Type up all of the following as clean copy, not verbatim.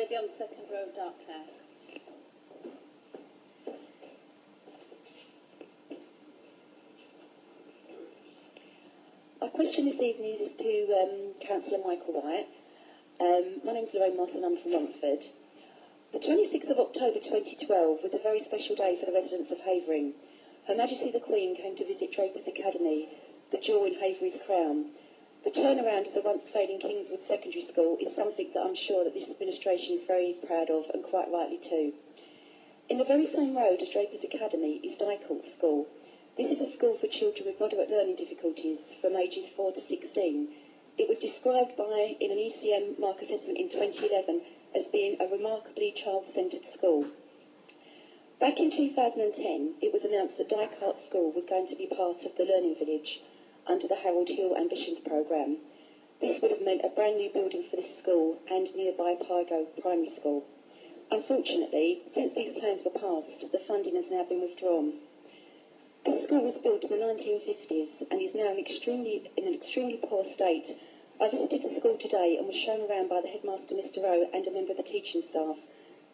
lady on the second row, dark hair. Our question this evening is to Councillor Michael White. My name is Lorraine Moss and I'm from Romford. The 26th of October 2012 was a very special day for the residents of Havering. Her Majesty the Queen came to visit Draper's Academy, the jewel in Havery's crown. The turnaround of the once failing Kingswood Secondary School is something that I'm sure that this administration is very proud of, and quite rightly too. In the very same road as Draper's Academy is Dycourts School. This is a school for children with moderate learning difficulties from ages 4 to 16. It was described in an ECM mark assessment in 2011 as being a remarkably child-centred school. Back in 2010, it was announced that Dycourts School was going to be part of the Learning Village under the Harold Hill Ambitions programme. This would have meant a brand new building for this school and nearby Pygo Primary School. Unfortunately, since these plans were passed, the funding has now been withdrawn. This school was built in the 1950s and is now in an extremely poor state. I visited the school today and was shown around by the headmaster, Mr. Rowe, and a member of the teaching staff.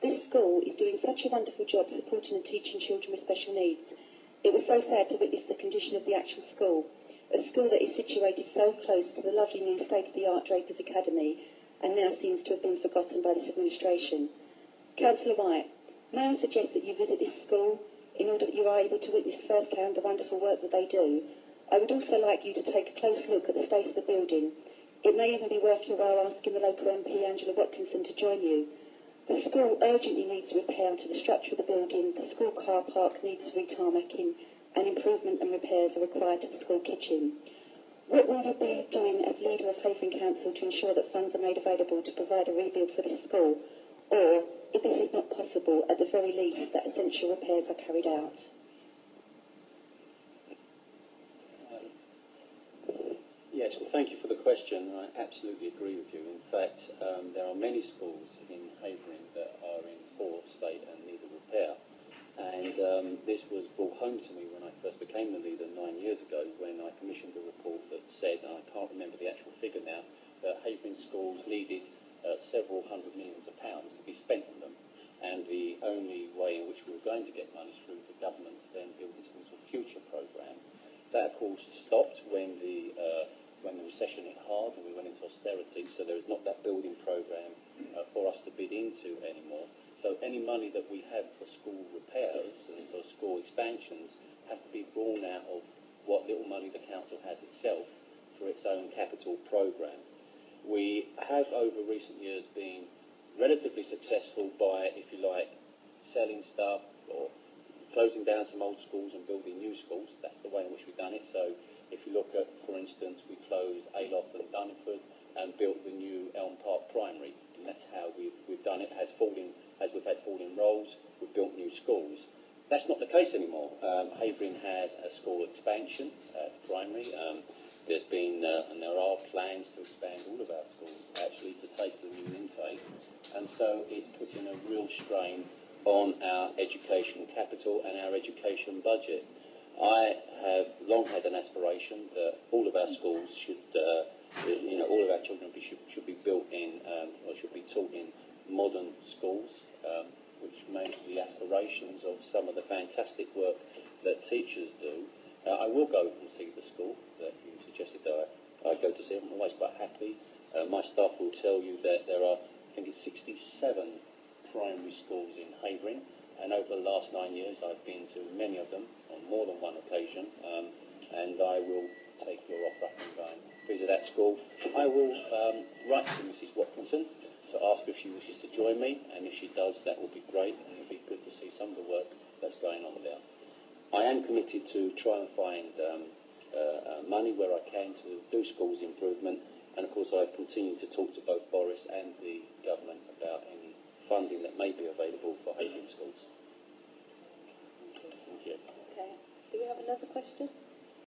This school is doing such a wonderful job supporting and teaching children with special needs. It was so sad to witness the condition of the actual school, a school that is situated so close to the lovely new state-of-the-art Draper's Academy and now seems to have been forgotten by this administration. Councillor White, may I suggest that you visit this school in order that you are able to witness firsthand the wonderful work that they do. I would also like you to take a close look at the state of the building. It may even be worth your while asking the local MP, Angela Watkinson, to join you. The school urgently needs repair to the structure of the building, the school car park needs retarmacking, and improvement and repairs are required to the school kitchen. What will you be doing as leader of Havering Council to ensure that funds are made available to provide a rebuild for this school? Or, if this is not possible, at the very least, that essential repairs are carried out? Yes, well, thank you for the question. I absolutely agree with you. In fact, there are many schools in Havering that are in poor state and need a repair. And this was brought home to me when I first became the leader 9 years ago, when I commissioned a report that said, and I can't remember the actual figure now, that Havering schools needed several hundred millions of pounds to be spent on them. And the only way in which we were going to get money through the government's then Building Schools for Future programme. That, of course, stopped when the recession hit hard and we went into austerity, so there is not that building programme for us to bid into anymore. So any money that we have for school repairs and for school expansions have to be drawn out of what little money the council has itself for its own capital programme. We have, over recent years, been relatively successful by, if you like, selling stuff or closing down some old schools and building new schools. That's the way in which we've done it. So if you look at, for instance, we closed Aloft and Dunningford and built the new Elm Park Primary. And that's how we've done it. As we've had falling roles, we've built new schools. That's not the case anymore. Havering has a school expansion at primary. There's been, and there are plans to expand all of our schools, actually, to take the new intake. And so it's putting a real strain on our education capital and our education budget. I have long had an aspiration that all of our schools should, all of our children should be built in, or should be taught in modern schools, which makes the aspirations of some of the fantastic work that teachers do. I will go and see the school that you suggested that I go to see. I'm always quite happy. My staff will tell you that there are, I think it's 67 primary schools in Havering, and over the last 9 years I've been to many of them on more than one occasion, and I will take your offer and go and visit that school. I will write to Mrs. Watkinson to ask if she wishes to join me, and if she does, that will be great, and it will be good to see some of the work that's going on there. I am committed to try and find money where I can to do schools improvement, and of course I continue to talk to both Boris and the government about any funding that may be available for Havering schools. Thank you. Okay. Do we have another question?